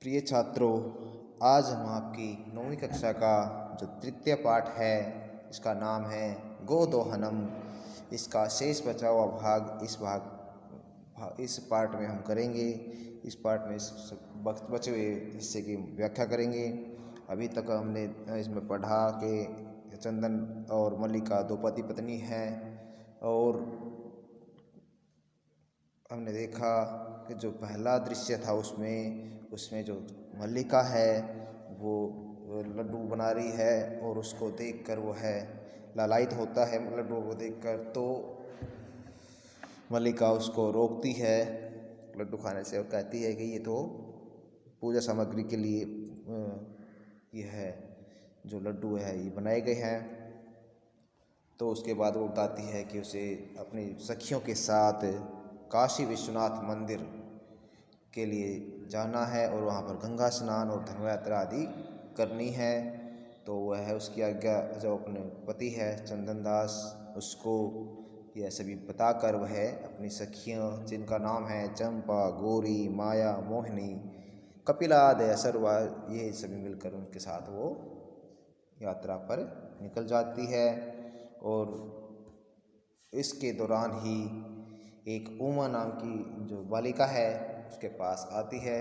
प्रिय छात्रों, आज हम आपकी 9वीं कक्षा का जो तृतीय पाठ है इसका नाम है गोदोहनम। इसका शेष बचा हुआ भाग इस पाठ में हम करेंगे। इस पाठ में इस बचे हुए हिस्से की व्याख्या करेंगे। अभी तक हमने इसमें पढ़ा कि चंदन और मल्लिका दो पति पत्नी हैं और हमने देखा कि जो पहला दृश्य था उसमें जो मल्लिका है वो लड्डू बना रही है और उसको देखकर वो है लालायित होता है लड्डू को देखकर। तो मल्लिका उसको रोकती है लड्डू खाने से और कहती है कि ये तो पूजा सामग्री के लिए ये है जो लड्डू है ये बनाए गए हैं। तो उसके बाद वो बताती है कि उसे अपनी सखियों के साथ काशी विश्वनाथ मंदिर के लिए जाना है और वहाँ पर गंगा स्नान और धर्म यात्रा आदि करनी है। तो वह उसकी आज्ञा जो अपने पति है चंदन दास उसको यह सभी बताकर वह अपनी सखियों जिनका नाम है चंपा, गौरी, माया, मोहिनी, कपिला, सर्वा, ये सभी मिलकर उनके साथ वो यात्रा पर निकल जाती है। और इसके दौरान ही एक उमा नाम की जो बालिका है उसके पास आती है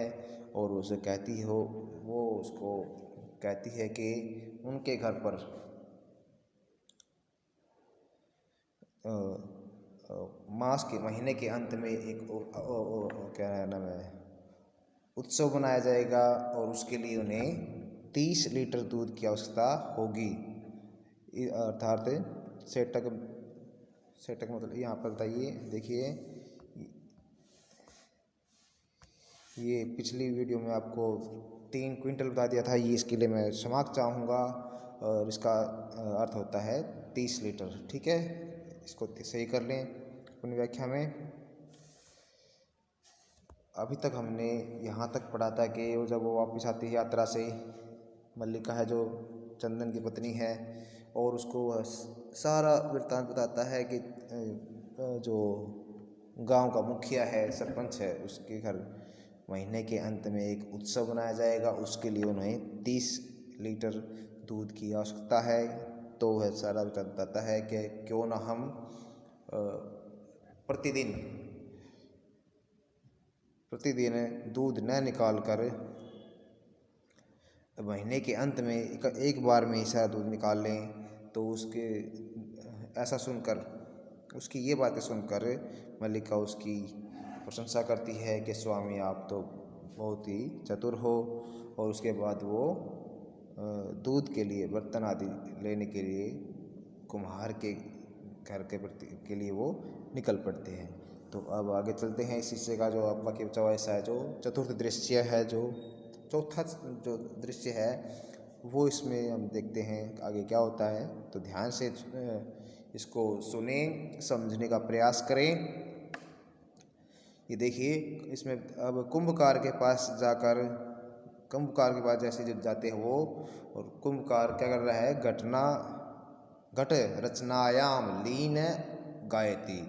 और उसे कहती हो वो उसको कहती है कि उनके घर पर मास के महीने के अंत में एक क्या नाम है उत्सव मनाया जाएगा और उसके लिए उन्हें 30 लीटर दूध की आवश्यकता होगी। अर्थात सेटक मतलब यहाँ पर बताइए, देखिए ये पिछली वीडियो में आपको 3 क्विंटल बता दिया था, ये इसके लिए मैं क्षमा चाहूँगा और इसका अर्थ होता है 30 लीटर। ठीक है, इसको सही कर लें अपनी व्याख्या में। अभी तक हमने यहाँ तक पढ़ा था कि वो जब वो वापस आती है यात्रा से, मल्लिका है जो चंदन की पत्नी है और उसको सारा वृत्तांत बताता है कि जो गांव का मुखिया है, सरपंच है, उसके घर महीने के अंत में एक उत्सव मनाया जाएगा। उसके लिए उन्हें 30 लीटर दूध की आवश्यकता है। तो वह सारा बताता है कि क्यों ना हम प्रतिदिन दूध न निकाल कर महीने के अंत में एक बार में ही सारा दूध निकाल लें। तो उसके ऐसा सुनकर, उसकी ये बातें सुनकर मल्लिका उसकी प्रशंसा करती है कि स्वामी आप तो बहुत ही चतुर हो। और उसके बाद वो दूध के लिए बर्तन आदि लेने के लिए कुम्हार के घर के लिए वो निकल पड़ते हैं। तो अब आगे चलते हैं। इस हिस्से का जो बाकी बचा हुआ हिस्सा है, जो चतुर्थ दृश्य है, जो चौथा जो दृश्य है वो इसमें हम देखते हैं आगे क्या होता है। तो ध्यान से इसको सुने, समझने का प्रयास करें। ये देखिए इसमें अब कुंभकार के पास जैसे जब जाते हैं वो, और कुंभकार क्या कर रहा है, घट रचनायाम लीन गायती।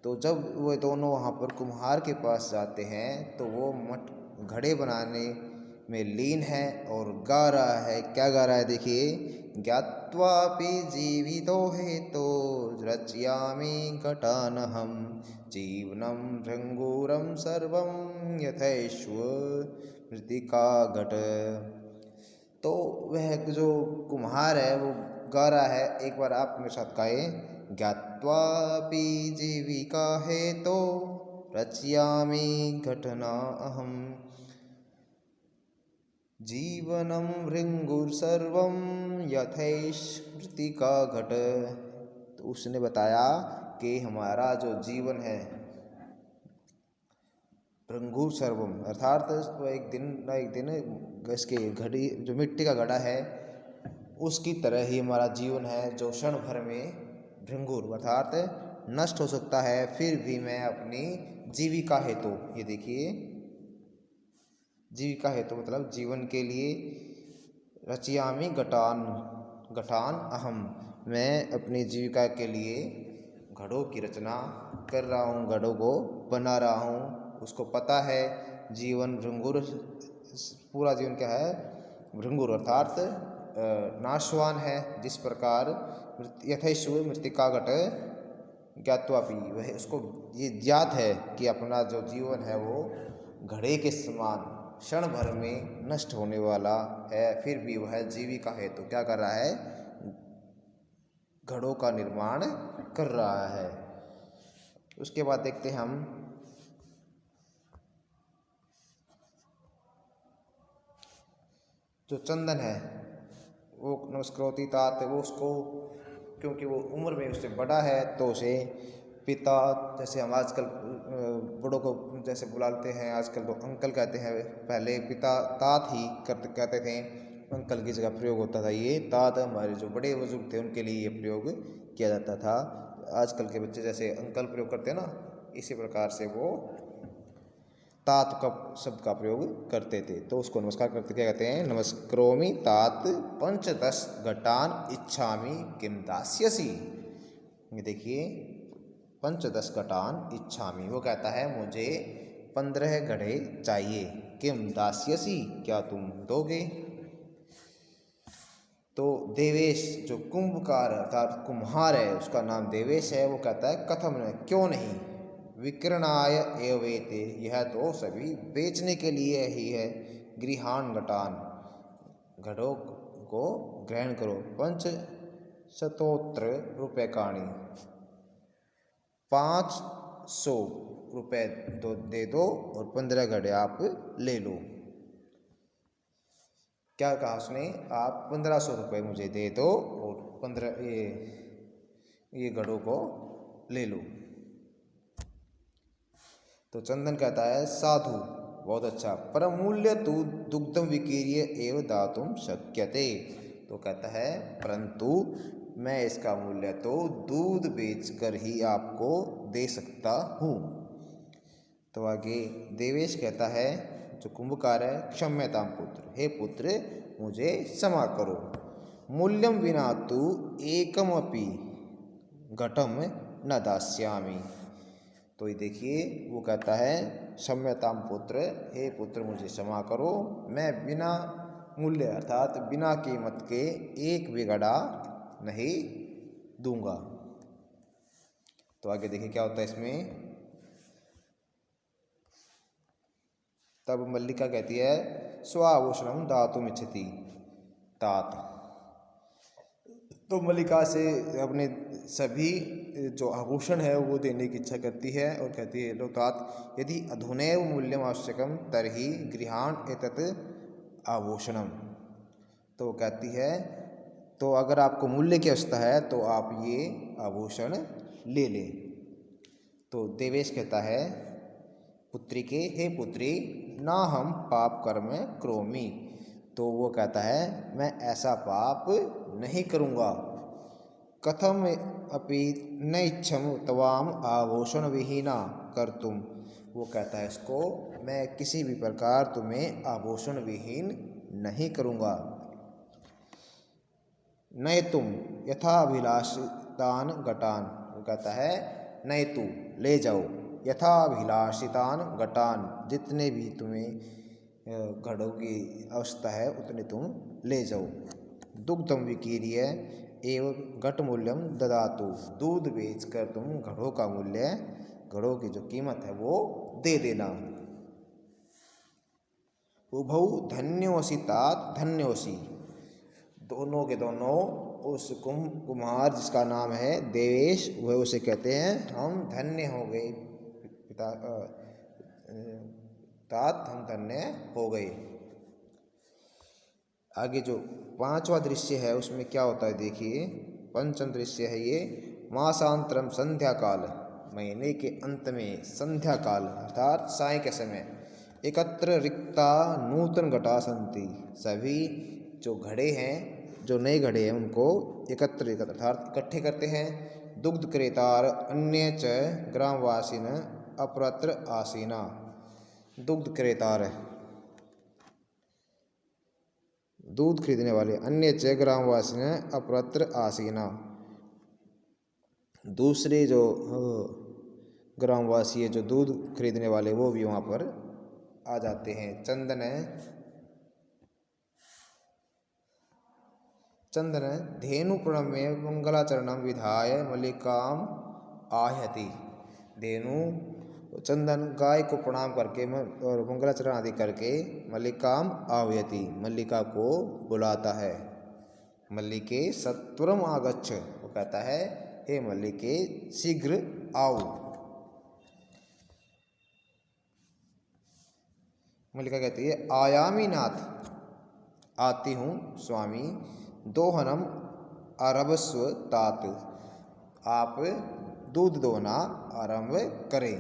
तो जब वो दोनों वहाँ पर कुम्हार के पास जाते हैं तो वो घड़े बनाने में लीन है और गा रहा है। क्या गा रहा है, देखिए, ज्ञात्वापि जीवितो हेतो रचयामि घटानहं जीवनं भृंगूरं सर्वं यथैश्व मृत्तिका घट। तो वह जो कुम्हार है वो गा रहा है, एक बार आप मेरे साथ गाएं, ज्ञात्वापि जीविका हेतो रचयामि घटना अहम जीवनम भृंगुर्सर्वं यथैश्मृतिका घट। तो उसने बताया कि हमारा जो जीवन है भृंगुर सर्वम, अर्थात एक दिन न एक दिन इसके घड़ी जो मिट्टी का घड़ा है उसकी तरह ही हमारा जीवन है, जो क्षण भर में भृंगुर अर्थात नष्ट हो सकता है। फिर भी मैं अपनी जीविका हेतु, ये देखिए जीविका हेतु मतलब जीवन के लिए, रचयामि घटान अहम, मैं अपनी जीविका के लिए घड़ों की रचना कर रहा हूँ, घड़ों को बना रहा हूँ। उसको पता है जीवन भृंगुर पूरा जीवन क्या है, भृंगुर अर्थात नाशवान है। जिस प्रकार यथैश्व मृत्तिका घट ज्ञात्वापि, वह उसको ये ज्ञात है कि अपना जो जीवन है वो घड़े के समान क्षण भर में नष्ट होने वाला है, फिर भी वह जीविका है तो क्या कर रहा है, घड़ों का निर्माण कर रहा है। उसके बाद देखते हैं हम जो चंदन है वो नमस्कृति तात, वो उसको क्योंकि वो उम्र में उससे बड़ा है तो उसे पिता, जैसे हम आजकल बड़ों को जैसे बुलाते हैं आजकल तो अंकल कहते हैं, पहले पिता तात ही कहते थे, अंकल की जगह प्रयोग होता था ये तात। हमारे जो बड़े बुजुर्ग थे उनके लिए ये प्रयोग किया जाता था। आजकल के बच्चे जैसे अंकल प्रयोग करते हैं ना, इसी प्रकार से वो तात का शब्द का प्रयोग करते थे। तो उसको नमस्कार करते क्या कहते हैं, नमस्करोमि तात पंचदश घटान इच्छामि किम दास्यसि। ये देखिए, पंचदश घटान इच्छामि, वो कहता है मुझे 15 घड़े चाहिए, किम दास्यसि, क्या तुम दोगे। तो देवेश जो कुंभकार अर्थात कुम्हार है, उसका नाम देवेश है, वो कहता है कथम न, क्यों नहीं, विक्रणाय एवेते, यह तो सभी बेचने के लिए ही है, गृहान घटान, घड़ों को ग्रहण करो, 500 रूप्यकाणि, 500 रुपये दे दो और 15 घड़े आप ले लो। क्या कहा उसने, आप 1500 रुपये मुझे दे दो और 15 ये घड़ों को ले लो। तो चंदन कहता है साधु, बहुत अच्छा, परम मूल्य तू दुग्धम विकीर्य एवं दातुम शक्यते। तो कहता है परंतु मैं इसका मूल्य तो दूध बेचकर ही आपको दे सकता हूँ। तो आगे देवेश कहता है, जो कुंभकार है, क्षम्यताम पुत्र, हे पुत्र मुझे क्षमा करो, मूल्यम विना तू एकमपि घटम न दास्यामि। तो ये देखिए, वो कहता है क्षम्यताम पुत्र, हे पुत्र मुझे क्षमा करो, मैं बिना मूल्य अर्थात बिना कीमत के एक भी घड़ा नहीं दूंगा। तो आगे देखिए क्या होता है इसमें, तब मल्लिका कहती है स्वाभूषणम दातुम इच्छति तात। तो मल्लिका से अपने सभी जो आभूषण है वो देने की इच्छा करती है और कहती है लो तात, यदि अधुनैव मूल्यम आवश्यकम तर्हि गृहाण एतत् आभूषणम। तो वो कहती है तो अगर आपको मूल्य की आवश्यकता है तो आप ये आभूषण ले लें। तो देवेश कहता है पुत्री के, हे पुत्री ना हम पाप कर्म करोमि। तो वो कहता है मैं ऐसा पाप नहीं करूँगा। कथम अपि न इच्छम तवाम आभूषण विहीना कर तुम। वो कहता है इसको, मैं किसी भी प्रकार तुम्हें आभूषण विहीन नहीं करूँगा। नय तुम यथाभिलाषितान घटान। वो कहता है नय तू ले जाओ, यथाभिलाषितान घटान, जितने भी तुम्हें घड़ों की आवश्यकता है उतने तुम ले जाओ। दुग्धम विकीर्य एवं घट मूल्यम ददातु, दूध बेचकर तुम घड़ों का मूल्य, घड़ों की जो कीमत है वो दे देना। उभौ धन्योसी तात धन्योसी, दोनों के दोनों उस कुम्हार जिसका नाम है देवेश, वह उसे कहते हैं हम धन्य हो गए पिता, तात हम धन्य हो गए। आगे जो 5वां दृश्य है उसमें क्या होता है देखिए, पंचम दृश्य है ये, मासांतरम संध्या काल, महीने के अंत में संध्या काल अर्थात साय के समय, एकत्र रिक्ता नूतन घटा संति, सभी जो घड़े हैं, जो नए घड़े हैं उनको एकत्र अर्थात इकट्ठे करते हैं। दुग्ध क्रेतार अन्य च ग्रामवासीन अप्रत्र आसीना, दुग्ध क्रेतार दूध खरीदने वाले, अन्य च ग्रामवासीन अप्रत्र आसीना, दूसरे जो ग्रामवासी है जो दूध खरीदने वाले वो भी वहाँ पर आ जाते हैं। चंदन चंदन धेनु प्रणम्य मंगलाचरणम विधाय मल्लिकाम आहयति। धेनु चंदन गाय को प्रणाम करके और मंगलाचरण आदि करके मल्लिकाम आहयति, मल्लिका को बुलाता है। मल्लिके सत्वरम आगच्छ, वो कहता है हे मल्लिके शीघ्र आओ। मल्लिका कहती है आयामी नाथ, आती हूँ स्वामी। दोहनम आरभस्व तात, आप दूध दोहना आरंभ करें।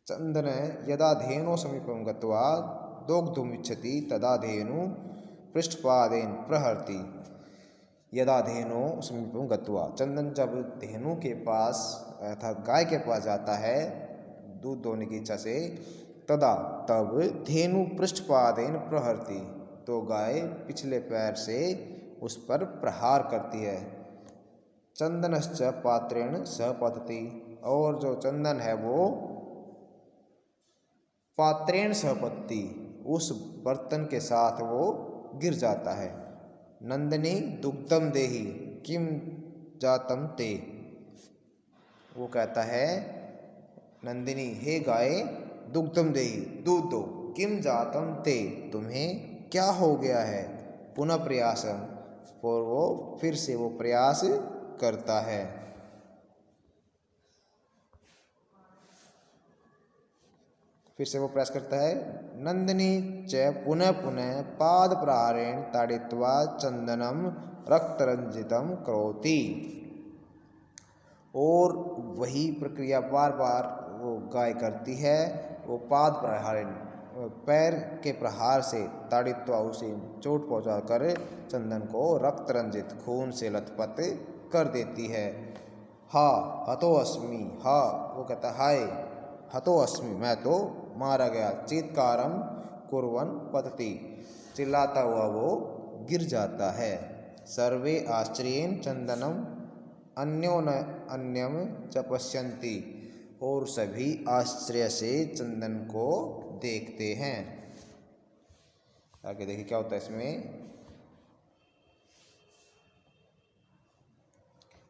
चंदन यदा धेनो समीपम गत्वा दोग्धुम इच्छति तदा धेनु पृष्ठपादेन प्रहरति। यदा धेनो समीपम गत्वा, चंदन जब धेनु के पास अर्थात गाय के पास जाता है दूध दोहने की इच्छा से, तदा तब धेनु पृष्ठपादेन प्रहरति, तो गाय पिछले पैर से उस पर प्रहार करती है। चंदनश्च पात्रेण सह पतति, और जो चंदन है वो पात्रेण सह पतति, उस बर्तन के साथ वो गिर जाता है। नंदिनी दुग्धम देहि किम जातम ते, वो कहता है नंदिनी हे गाय दुग्धम देहि, दूध दो, किम जातम ते, तुम्हें क्या हो गया है। पुनः प्रयासम, और वो फिर से वो प्रयास करता है। फिर से वो प्रयास करता है। नंदिनी च पुनः पुनः पाद प्रहारेण ताड़ित्वा चंदनम रक्तरंजितम करोति, और वही प्रक्रिया बार बार वो गाय करती है। वो पाद प्रहारेण, पैर के प्रहार से ताड़ित्वा, उसे चोट पहुंचाकर चंदन को रक्त रंजित, खून से लथपथ कर देती है। हा हतो अस्मि, हा वो कहता हाय, हतो अस्मि मैं तो मारा गया। चीत्कारम कुर्वन पतति, चिल्लाता हुआ वो गिर जाता है। सर्वे आश्चर्येण चंदनम अन्योन अन्यम च पश्यन्ति, और सभी आश्चर्य से चंदन को देखते हैं। आगे देखिए क्या होता है इसमें।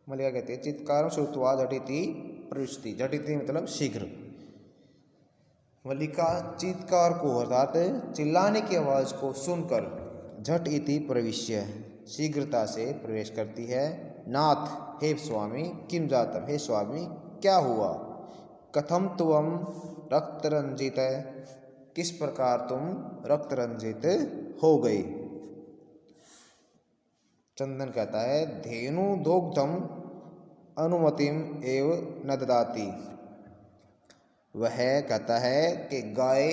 मल्लिका कहती है चित्कारम श्रुत्वा झटिति प्रविशति, झटिति मतलब शीघ्र। मल्लिका चीत्कार को अर्थात चिल्लाने की आवाज को सुनकर झट इति प्रविश्य, शीघ्रता से प्रवेश करती है। नाथ हे स्वामी, किम जातम, हे स्वामी क्या हुआ। कथम तुम रक्तरंजित, किस प्रकार तुम रक्तरंजित हो गई। चंदन कहता है धेनु दोग्धम अनुमतिम एव न ददाति, वह कहता है कि गाय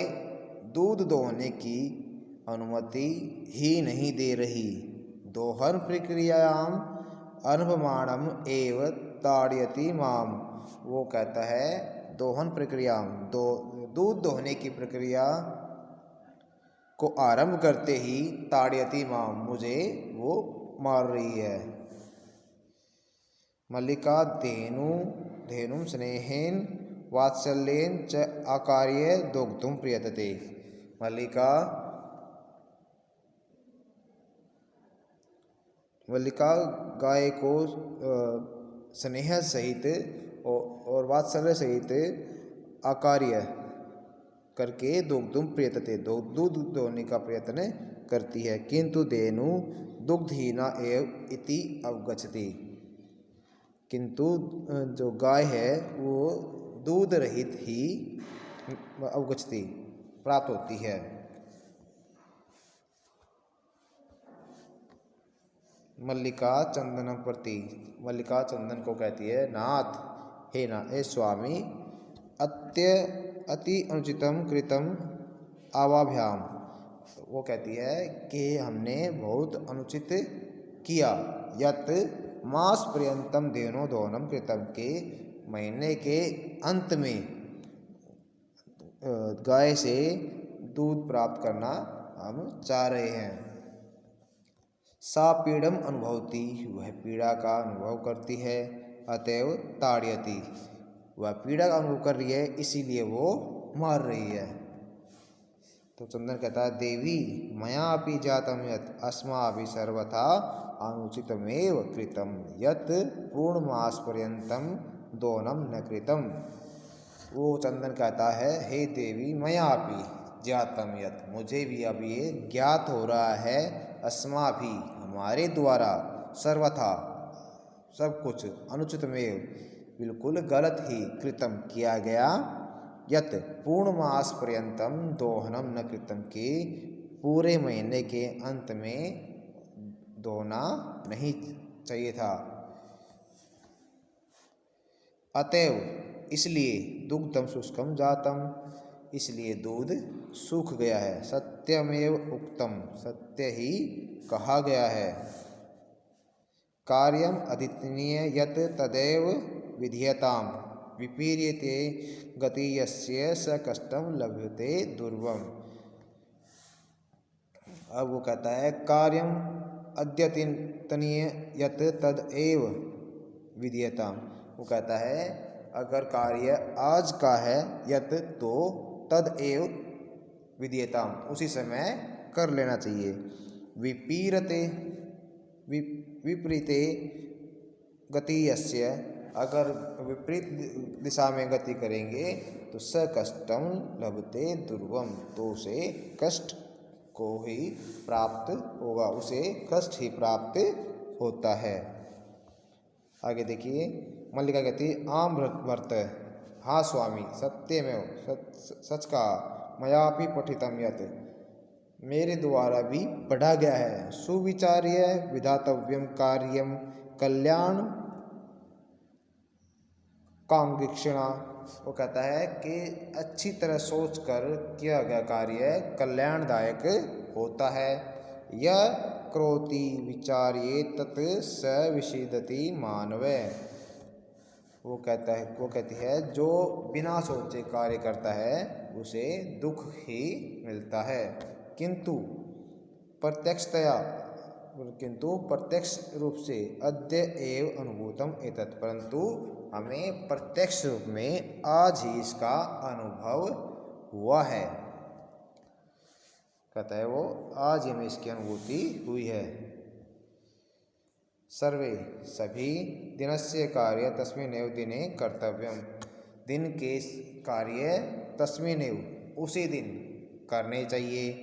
दूध दोहने की अनुमति ही नहीं दे रही। दोहन प्रक्रियायाम अनुभमाणम एव ताड़यति माम, वो कहता है दोहन प्रक्रिया, दूध दोहने की प्रक्रिया को आरंभ करते ही ताड़यति माम, मुझे वो मार रही है। मल्लिका धेनुम स्नेहेन वात्सल्येन च आकार्य दोग्धुम प्रियतते, मल्लिका गाय को स्नेह सहित और वात्सल्य सहित आकार्य करके दुग्धुम प्रियतते, दूध दोहने का प्रयत्न करती है। किंतु धेनु दुग्धहीना एव इति अवगच्छति, किंतु जो गाय है वो दूध रहित ही अवगच्छति प्राप्त होती है। मल्लिका चंदनम प्रति, मल्लिका चंदन को कहती है नाथ हे स्वामी, अति अनुचितम कृतम आवाभ्याम, वो कहती है कि हमने बहुत अनुचित किया। यत मास पर्यंतम धेनो दोहनम कृतम, के महीने के अंत में गाय से दूध प्राप्त करना हम चाह रहे हैं। सा पीड़म अनुभवती, वह पीड़ा का अनुभव करती है। अतएव ताड़यति, वह पीड़ा का अनुभव कर रही है इसीलिए वो मार रही है। तो चंदन कहता है देवी मयापि जातम यत् अस्माभिः सर्वथा अनुचितमेव कृतं यत् पूर्णमासपर्यन्तं दोनं न कृतं। वो चंदन कहता है हे देवी मयापि ज्ञातम यत् मुझे भी अब ये ज्ञात हो रहा है अस्माभि हमारे द्वारा सर्वथा सब कुछ अनुचितमेव बिल्कुल गलत ही कृतम किया गया यत पूर्णमास पर्यंतम दोहनम न कृतम के पूरे महीने के अंत में दोहना नहीं चाहिए था। अतएव इसलिए दुग्धम शुष्कम जातम इसलिए दूध सूख गया है। सत्यमेव उक्तम सत्य ही कहा गया है। कार्यम अदितनीय यत तदेव विधीयताम विपीर्यते गति यस्य स कष्टम लभ्यते दुर्वम। अब वो कहता है कार्यम अद्यतनीय यत तदेव विधीयताम। वो कहता है अगर कार्य आज का है यत तो तदेव विधीयताम उसी समय कर लेना चाहिए। विपीरते विपरीते गति यस्य अगर विपरीत दिशा में गति करेंगे तो स कष्टम लभते दुर्वम तो उसे कष्ट को ही प्राप्त होगा उसे कष्ट ही प्राप्त होता है। आगे देखिए मल्लिका कहती आम भर्त हाँ स्वामी सत्यमेव सच का मयापि पठितम यत् मेरे द्वारा भी पढ़ा गया है। सुविचार्य विधातव्यम कार्यम कल्याण कांक्षिणा। वो कहता है कि अच्छी तरह सोचकर किया गया कार्य कल्याणदायक होता है। यह करोति विचार्ये तत् स विषीदति मानवे। वो कहती है जो बिना सोचे कार्य करता है उसे दुख ही मिलता है किंतु प्रत्यक्ष रूप से अद्य एव अनुभूतम एतत् परंतु हमें प्रत्यक्ष रूप में आज ही इसका अनुभव हुआ है। कहता है वो आज ही हमें इसकी अनुभूति हुई है। सर्वे सभी दिनस्य कार्य तस्मिन्नेव दिने कर्तव्यम दिन के कार्य तस्मिन्नेव उसी दिन करने चाहिए।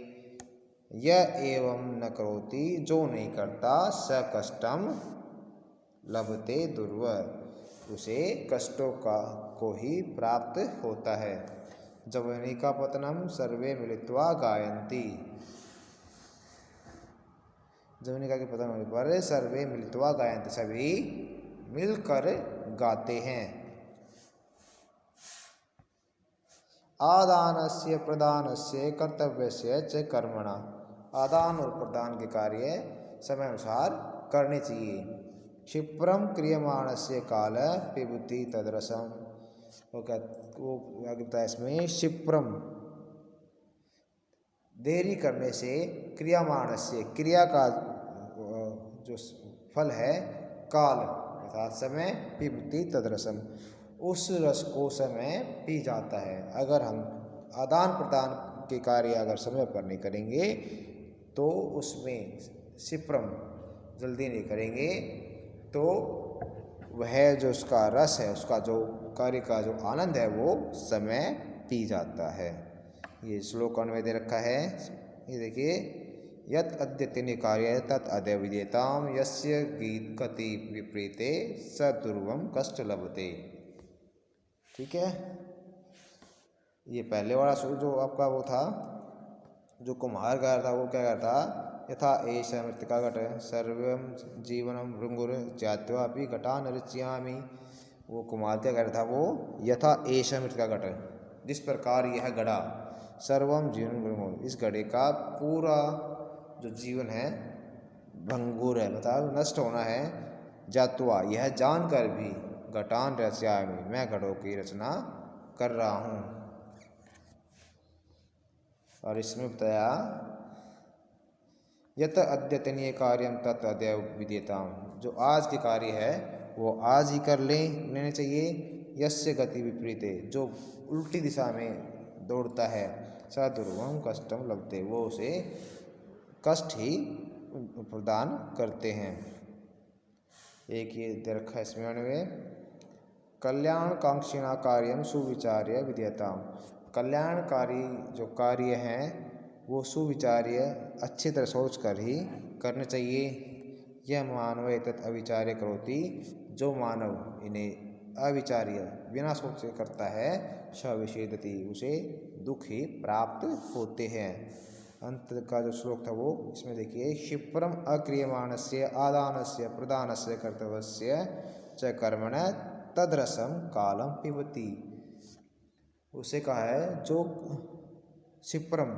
यह एवं न करोति जो नहीं करता स कष्टम लभते दुर्व उसे कष्टों को ही प्राप्त होता है। जवनिका पतनम सर्वे मिलित्वा गायन्ति। जवनिका के पतन होने पर सर्वे मिलित्वा गायन्ति सभी मिलकर गाते हैं। आदानस्य प्रदानस्य कर्तव्यस्य च कर्मणा आदान और प्रदान के कार्य समय अनुसार करने चाहिए। क्षिप्रम क्रियमाणस्य काल पिबति तदरसम। वो आगे बताया इसमें क्षिप्रम देरी करने से क्रियमाणस्य क्रिया का जो फल है काल अर्थात समय पिबति तदरसम उस रस को समय पी जाता है। अगर हम आदान प्रदान के कार्य अगर समय पर नहीं करेंगे तो उसमें क्षिप्रम जल्दी नहीं करेंगे तो वह जो उसका रस है उसका जो कार्य का जो आनंद है वो समय पी जाता है। ये श्लोक अन्वय दे रखा है। ये देखिए यत् अद्यतनीय कार्य तत् अद्य विधेयताम यस्य गति विपरीते स दुर्वम कष्ट लभते। ठीक है ये पहले वाला श्लोक जो आपका वो था जो कुम्हार गा रहा था वो क्या करता यथा एष मृत्तिका घट सर्वं जीवनम भृंगुर ज्ञात्वापि घटान ऋच्यामि। वो कुम्हार क्या कर रहा था वो यथा एष मृत्तिका घट जिस प्रकार यह घड़ा सर्वम जीवन भृंगुर इस घड़े का पूरा जो जीवन है भंगुर है मतलब नष्ट होना है। जात्वा यह जानकर भी घटान रचयामि मैं घड़ों की रचना कर रहा हूँ। और इसमें बताया यत अद्यतनीय कार्यम तत् अद्य विधीयताम जो आज के कार्य है वो आज ही कर लेने चाहिए। यस्य गति विपरीत जो उल्टी दिशा में दौड़ता है स दुर्गम कष्टम लभते, वो उसे कष्ट ही प्रदान करते हैं। एक ये दे रखा है इसमें में, कल्याणकांक्षिणा कार्यम सुविचार्य विधेयताम। कल्याणकारी जो कार्य हैं वो सुविचार्य अच्छी तरह सोच कर ही करने चाहिए। यह मानव एतत् अविचार्य करोति, जो मानव इन्हें अविचार्य बिना सोचे करता है, स विषेदति, उसे दुख ही प्राप्त होते हैं। अंत का जो श्लोक था वो इसमें देखिए, क्षिप्रम अक्रियमाणस्य आदानस्य प्रदानस्य कर्तव्यस्य च कर्मण तदरसम कालम पिबती। उसे कहा है जो क्षिप्रम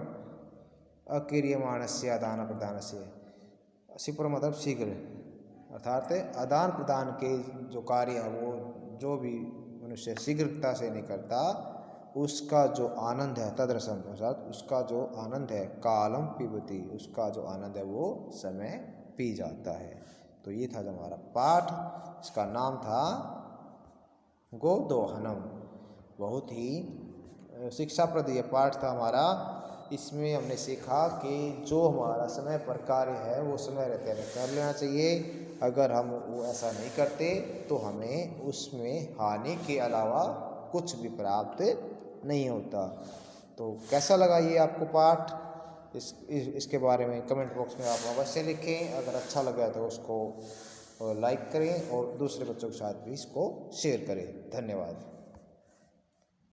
अक्रियमाणस्य आदान प्रदानस्य, क्षिप्रम मतलब शीघ्र, अर्थात आदान प्रदान के जो कार्य है वो जो भी मनुष्य शीघ्रता से नहीं करता, उसका जो आनंद है तदरसम, अर्थात उसका जो आनंद है, कालम पिबती, उसका जो आनंद है वो समय पी जाता है। तो ये था जो हमारा पाठ, इसका नाम था गोदोहनम। बहुत ही शिक्षाप्रद ये पाठ था हमारा। इसमें हमने सीखा कि जो हमारा समय पर कार्य है वो समय रहते हमें कर लेना चाहिए। अगर हम वो ऐसा नहीं करते तो हमें उसमें हानि के अलावा कुछ भी प्राप्त नहीं होता। तो कैसा लगा ये आपको पाठ, इसके बारे में कमेंट बॉक्स में आप अवश्य लिखें। अगर अच्छा लगा तो उसको लाइक करें और दूसरे बच्चों के साथ भी इसको शेयर करें। धन्यवाद।